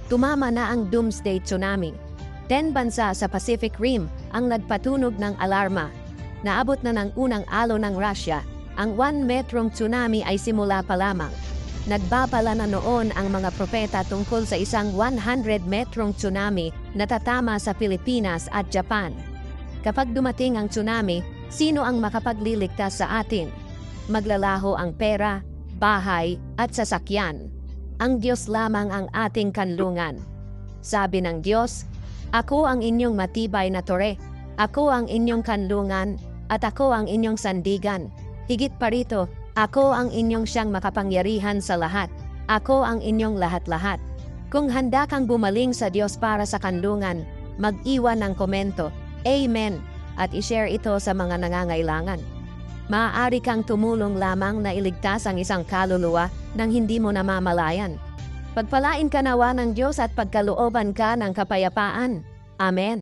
Tumama na ang doomsday tsunami. 10 bansa sa Pacific Rim ang nagpatunog ng alarma. Naabot na ng unang alo ng Russia. Ang 1 metrong tsunami ay simula pa lamang. Nagbabala na noon ang mga propeta tungkol sa isang 100 metrong tsunami na tatama sa Pilipinas at Japan. Kapag dumating ang tsunami, sino ang makapagliligtas sa atin? Maglalaho ang pera, bahay at sasakyan. Ang Diyos lamang ang ating kanlungan. Sabi ng Diyos, "Ako ang inyong matibay na tore. Ako ang inyong kanlungan at ako ang inyong sandigan. Higit pa rito, ako ang inyong siyang makapangyarihan sa lahat. Ako ang inyong lahat-lahat." Kung handa kang bumaling sa Diyos para sa kanlungan, mag-iwan ng komento, Amen, at ishare ito sa mga nangangailangan. Maaari kang tumulong lamang na iligtas ang isang kaluluwa nang hindi mo namamalayan. Pagpalain ka nawa ng Diyos at pagkalooban ka ng kapayapaan. Amen.